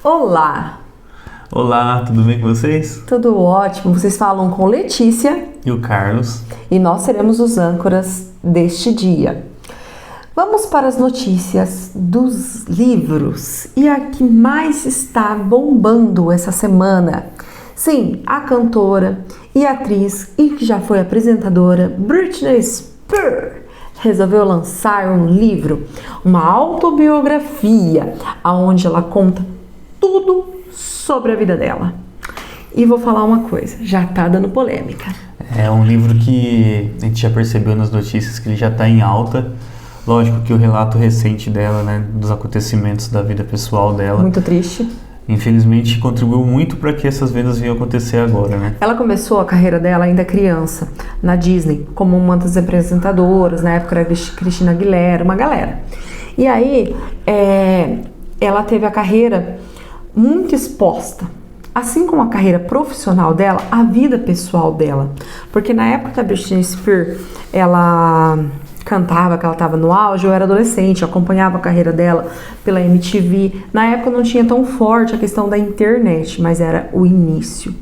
Olá! Olá, tudo bem com vocês? Tudo ótimo, vocês falam com Letícia E o Carlos. e nós seremos os âncoras deste dia. Vamos para as notícias dos livros e a que mais está bombando essa semana. Sim, a cantora e atriz e que já foi apresentadora Britney Spears resolveu lançar um livro, uma autobiografia, onde ela conta tudo sobre a vida dela. E vou falar uma coisa, já tá dando polêmica. É um livro que a gente já percebeu nas notícias que ele já está em alta. Lógico que o relato recente dela, né, dos acontecimentos da vida pessoal dela, Muito triste. infelizmente contribuiu muito para que essas vendas venham acontecer agora, né? Ela começou a carreira dela ainda criança, na Disney, como uma das apresentadoras, na época era Christina Aguilera, uma galera. E aí, ela teve a carreira muito exposta, assim como a carreira profissional dela, a vida pessoal dela. Porque na época que a Britney Spears, ela cantava, que ela estava no auge, eu era adolescente, eu acompanhava a carreira dela pela MTV. Na época não tinha tão forte a questão da internet, mas era o início.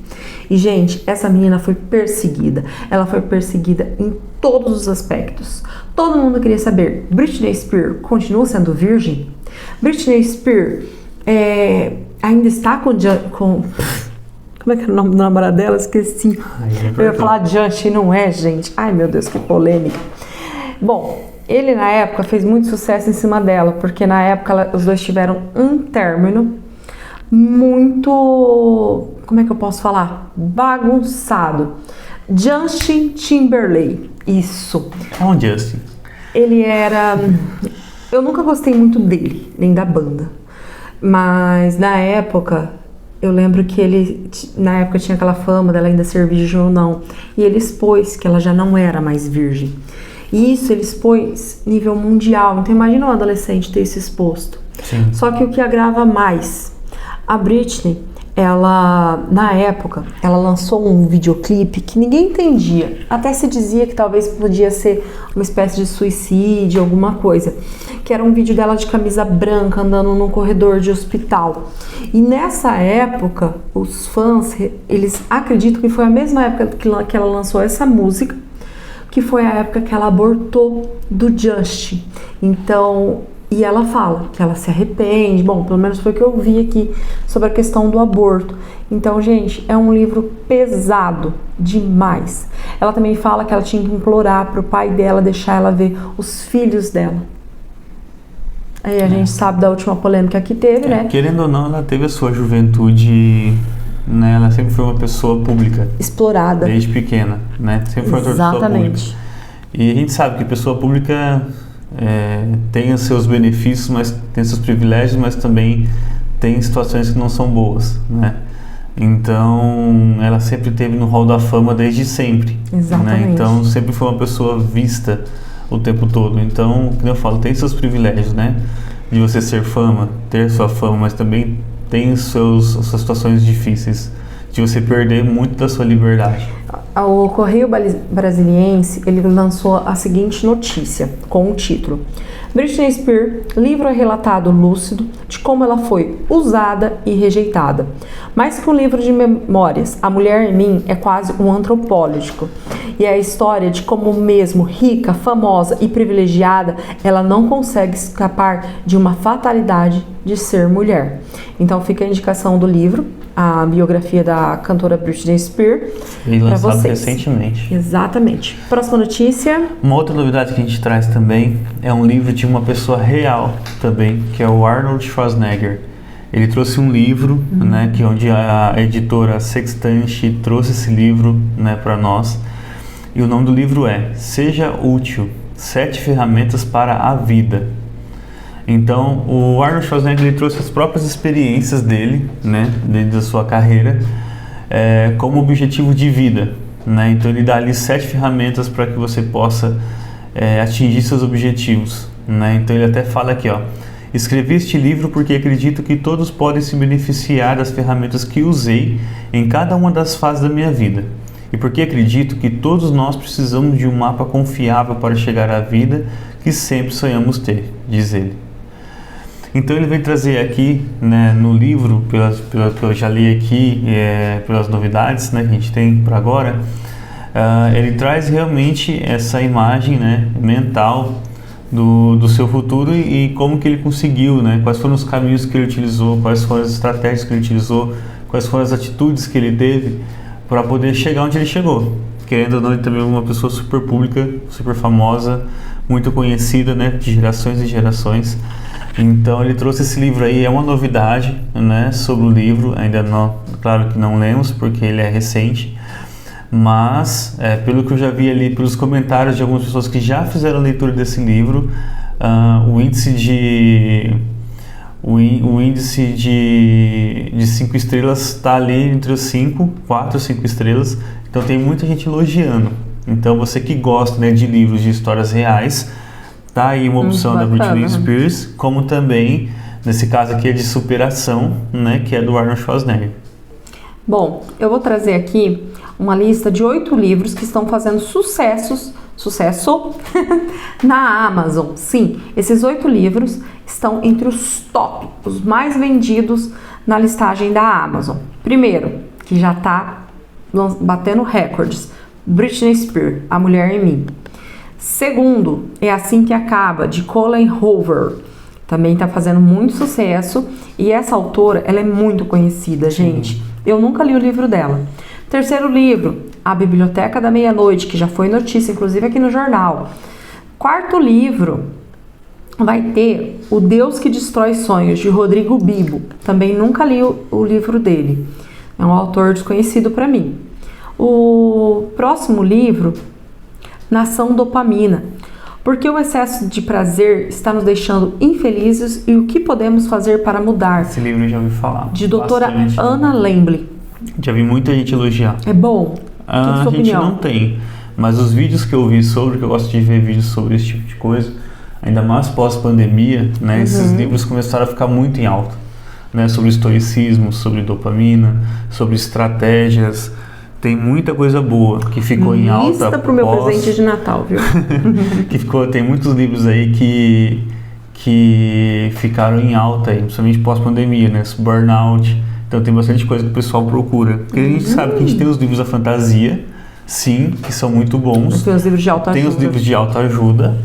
E, gente, essa menina foi perseguida. Ela foi perseguida em todos os aspectos. Todo mundo queria saber, Britney Spears continua sendo virgem? Britney Spears ainda está com... Como é que era o nome do namorado dela? Esqueci. Eu ia falar Justin, não é, gente? Ai, meu Deus, que polêmica. Bom, ele na época fez muito sucesso em cima dela, porque na época os dois tiveram um término muito, como é que eu posso falar? Bagunçado. Justin Timberlake, isso. É um Justin. Ele era... Eu nunca gostei muito dele, nem da banda. Mas na época, eu lembro que ele, na época tinha aquela fama dela ainda ser virgem ou não. E ele expôs que ela já não era mais virgem. E isso ele expôs nível mundial. Então imagina um adolescente ter se exposto. Sim. Só que o que agrava mais, a Britney, ela, na época, ela lançou um videoclipe que ninguém entendia. Até se dizia que talvez podia ser uma espécie de suicídio, alguma coisa. Que era um vídeo dela de camisa branca, andando num corredor de hospital. E nessa época, os fãs, eles acreditam que foi a mesma época que ela lançou essa música, que foi a época que ela abortou do Justin. Então, e ela fala que ela se arrepende. Bom, pelo menos foi o que eu vi aqui sobre a questão do aborto. Então, gente, é um livro pesado demais. Ela também fala que ela tinha que implorar para o pai dela deixar ela ver os filhos dela. Aí a gente sabe da última polêmica que teve, né? Querendo ou não, ela teve a sua juventude, né? Ela sempre foi uma pessoa pública. Explorada. Desde pequena, né? Sempre foi uma pessoa pública. Exatamente. E a gente sabe que pessoa pública tem os seus benefícios, mas tem seus privilégios, mas também tem situações que não são boas, né? Então, ela sempre esteve no hall da fama desde sempre. Exatamente. Né? Então, sempre foi uma pessoa vista o tempo todo. Então, como eu falo, tem seus privilégios, né? De você ser fama, ter sua fama, mas também tem suas situações difíceis, de você perder muito da sua liberdade. O Correio Brasiliense, ele lançou a seguinte notícia, com o título: Britney Spears, livro é relatado lúcido de como ela foi usada e rejeitada. Mais que um livro de memórias, A Mulher em Mim é quase um antropólogo. E é a história de como mesmo rica, famosa e privilegiada, ela não consegue escapar de uma fatalidade de ser mulher. Então fica a indicação do livro, a biografia da cantora Britney Spears. E lançado recentemente. Exatamente. Próxima notícia. Uma outra novidade que a gente traz também é um livro de uma pessoa real também, que é o Arnold Schwarzenegger. Ele trouxe um livro, né, que onde a editora Sextante trouxe esse livro, né, para nós. E o nome do livro é Seja Útil, 7 ferramentas para a vida. Então, o Arnold Schwarzenegger ele trouxe as próprias experiências dele, né, dentro da sua carreira, como objetivo de vida, né? Então, ele dá ali 7 ferramentas para que você possa atingir seus objetivos, né? Então, ele até fala aqui, ó: escrevi este livro porque acredito que todos podem se beneficiar das ferramentas que usei em cada uma das fases da minha vida. E porque acredito que todos nós precisamos de um mapa confiável para chegar à vida que sempre sonhamos ter, diz ele. Então ele vem trazer aqui, né, no livro, pelo que eu já li aqui, pelas novidades, né, que a gente tem para agora, ele traz realmente essa imagem, né, mental do seu futuro e como que ele conseguiu, né, quais foram os caminhos que ele utilizou, quais foram as estratégias que ele utilizou, quais foram as atitudes que ele teve para poder chegar onde ele chegou. Querendo ou não, ele também é uma pessoa super pública, super famosa, muito conhecida, né, de gerações e gerações. Então ele trouxe esse livro aí, é uma novidade, né, sobre o livro, ainda não, claro que não lemos porque ele é recente, mas pelo que eu já vi ali, pelos comentários de algumas pessoas que já fizeram a leitura desse livro, o índice de 5 estrelas está ali entre os 4, 5 estrelas, então tem muita gente elogiando. Então você que gosta, né, de livros de histórias reais, tá aí uma opção da Britney Spears, como também, nesse caso aqui, é de superação, né, que é do Arnold Schwarzenegger. Bom, eu vou trazer aqui uma lista de 8 livros que estão fazendo sucesso na Amazon. Sim, esses 8 livros estão entre os top, os mais vendidos na listagem da Amazon. Primeiro, que já está batendo recordes, Britney Spears, A Mulher em Mim. Segundo, É Assim que Acaba, de Colleen Hoover. Também está fazendo muito sucesso. E essa autora, ela é muito conhecida, gente. Eu nunca li o livro dela. Terceiro livro, A Biblioteca da Meia-Noite, que já foi notícia, inclusive aqui no jornal. Quarto livro, vai ter O Deus que Destrói Sonhos, de Rodrigo Bibo. Também nunca li o livro dele. É um autor desconhecido para mim. O próximo livro, Nação Dopamina. Porque o excesso de prazer está nos deixando infelizes e o que podemos fazer para mudar? Esse livro eu já ouvi falar. De doutora Anna Lembley. Já vi muita gente elogiar. É bom? A gente não tem, mas os vídeos que eu vi sobre, que eu gosto de ver vídeos sobre esse tipo de coisa, ainda mais pós-pandemia, né, esses livros começaram a ficar muito em alta, né, sobre estoicismo, sobre dopamina, sobre estratégias. Tem muita coisa boa que ficou em alta. Lista pro meu presente de Natal, viu? Tem muitos livros aí que ficaram em alta, aí, principalmente pós-pandemia, né, burnout. Então tem bastante coisa que o pessoal procura. Porque a gente sabe que a gente tem os livros da fantasia, sim, que são muito bons. Tem os livros de autoajuda. Tem os livros de autoajuda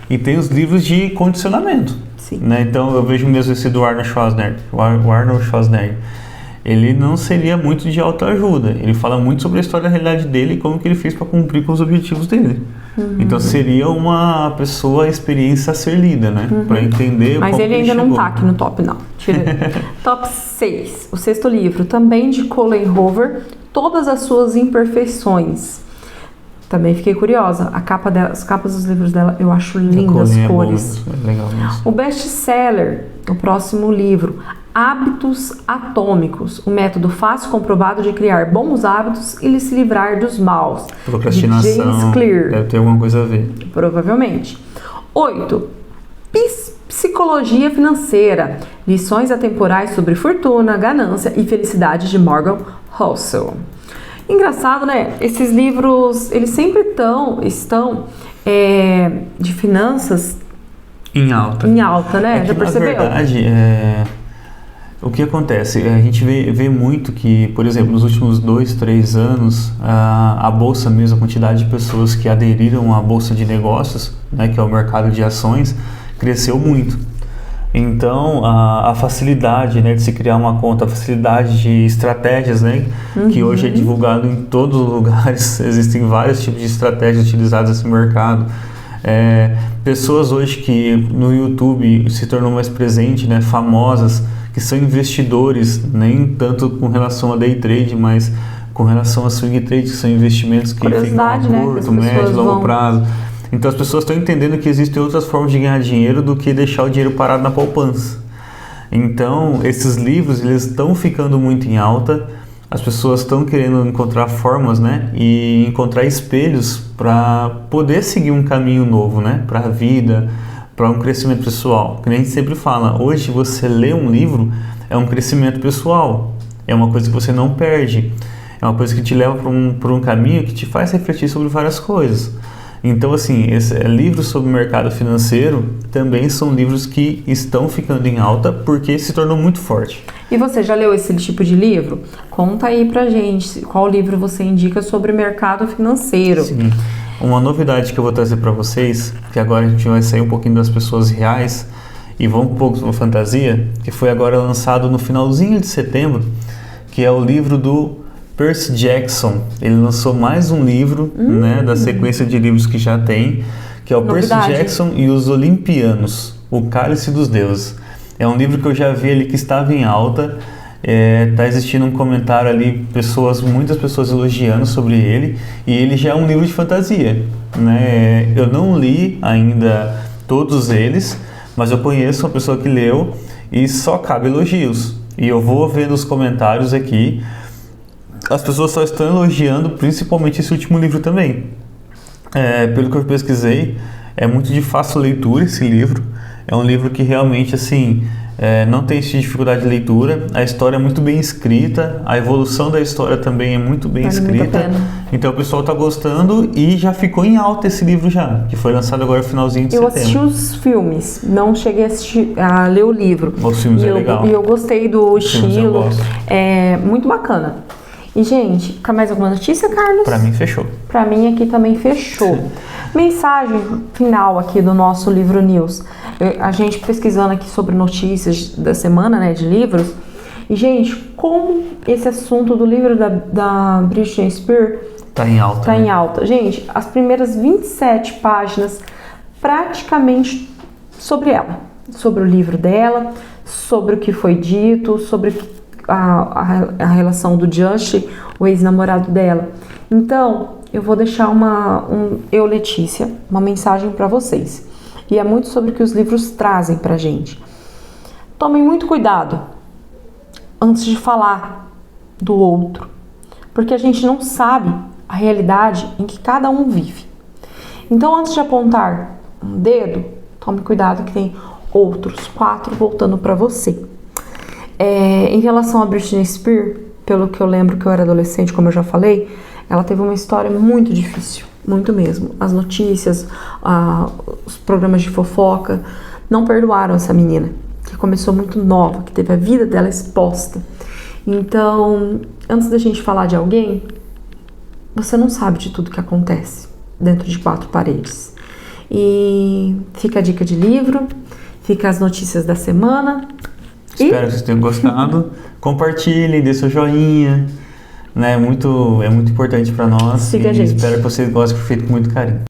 e tem os livros de condicionamento. Sim. Né? Então eu vejo mesmo esse do Arnold Schwarzenegger. O Arnold Schwarzenegger, ele não seria muito de autoajuda. Ele fala muito sobre a história da realidade dele e como que ele fez para cumprir com os objetivos dele. Então seria uma pessoa, a experiência a ser lida, né? Para entender. Mas ele ainda chegou. não tá aqui no top, não. Tira ele. Top 6. O sexto livro, também de Colleen Hoover, Todas as Suas Imperfeições. Também fiquei curiosa. As capas dos livros dela, eu acho lindas as cores. É legal mesmo. O best-seller, o próximo livro, Hábitos Atômicos, o método fácil comprovado de criar bons hábitos e se livrar dos maus. Procrastinação, de James Clear. Deve ter alguma coisa a ver. Provavelmente. 8. Psicologia Financeira, lições atemporais sobre fortuna, ganância e felicidade, de Morgan Housel. Engraçado, né? Esses livros, eles sempre estão de finanças em alta. Em alta, né? Já percebeu? Na verdade, o que acontece? A gente vê muito que, por exemplo, nos últimos 2, 3 anos, a Bolsa mesmo, a quantidade de pessoas que aderiram à Bolsa de Negócios, né, que é o mercado de ações, cresceu muito. Então, a facilidade, né, de se criar uma conta, a facilidade de estratégias, né, que hoje é divulgado em todos os lugares, existem vários tipos de estratégias utilizadas nesse mercado. Pessoas hoje que no YouTube se tornou mais presente, né, famosas, que são investidores, nem tanto com relação a day trade, mas com relação a swing trade, que são investimentos que ficam a curto, médio, longo prazo. Então as pessoas estão entendendo que existem outras formas de ganhar dinheiro do que deixar o dinheiro parado na poupança. Então esses livros, eles estão ficando muito em alta, as pessoas estão querendo encontrar formas, né, e encontrar espelhos para poder seguir um caminho novo, né, para a vida, para um crescimento pessoal. Como a gente sempre fala, hoje você lê um livro é um crescimento pessoal, é uma coisa que você não perde, é uma coisa que te leva por um caminho que te faz refletir sobre várias coisas. Então, assim, livros sobre o mercado financeiro também são livros que estão ficando em alta porque se tornou muito forte. E você já leu esse tipo de livro? Conta aí pra gente qual livro você indica sobre mercado financeiro. Sim. Uma novidade que eu vou trazer para vocês, que agora a gente vai sair um pouquinho das pessoas reais e vamos um pouco para fantasia, que foi agora lançado no finalzinho de setembro, que é o livro do Percy Jackson. Ele lançou mais um livro, né, da sequência de livros que já tem, que é o Novidade. Percy Jackson e os Olimpianos, o Cálice dos Deuses. É um livro que eu já vi ali que estava em alta. Tá existindo um comentário ali, muitas pessoas elogiando sobre ele, e ele já é um livro de fantasia, né? Eu não li ainda todos eles, mas eu conheço uma pessoa que leu e só cabe elogios. E eu vou vendo os comentários aqui. As pessoas só estão elogiando, principalmente esse último livro também. Pelo que eu pesquisei, é muito de fácil leitura esse livro. É um livro que realmente, assim, não tem dificuldade de leitura. A história é muito bem escrita, a evolução da história também é muito bem escrita. Então o pessoal está gostando e já ficou em alta esse livro já, que foi lançado agora no finalzinho de setembro. Eu assisti os filmes, não cheguei a ler o livro. Os filmes legal. E eu gostei do estilo, é muito bacana. E, gente, quer mais alguma notícia, Carlos? Pra mim, fechou. Pra mim, aqui também fechou. Mensagem final aqui do nosso Livro News. A gente pesquisando aqui sobre notícias da semana, né, de livros. E, gente, como esse assunto do livro da Britney Spears tá em alta. Tá em alta. Gente, as primeiras 27 páginas praticamente sobre ela. Sobre o livro dela, sobre o que foi dito, sobre a relação do Justin, o ex-namorado dela. Então, eu vou deixar eu, Letícia, uma mensagem para vocês. E é muito sobre o que os livros trazem pra gente. Tomem muito cuidado antes de falar do outro, porque a gente não sabe a realidade em que cada um vive. Então, antes de apontar um dedo, tome cuidado que tem outros 4 voltando para você. Em relação a Britney Spears, pelo que eu lembro que eu era adolescente, como eu já falei, ela teve uma história muito difícil, muito mesmo. As notícias, os programas de fofoca não perdoaram essa menina, que começou muito nova, que teve a vida dela exposta. Então, antes da gente falar de alguém, você não sabe de tudo que acontece dentro de 4 paredes. E fica a dica de livro, fica as notícias da semana. Espero que vocês tenham gostado. Compartilhem, dê seu joinha, né? É muito importante para nós. Siga a gente. Espero que vocês gostem, feito com muito carinho.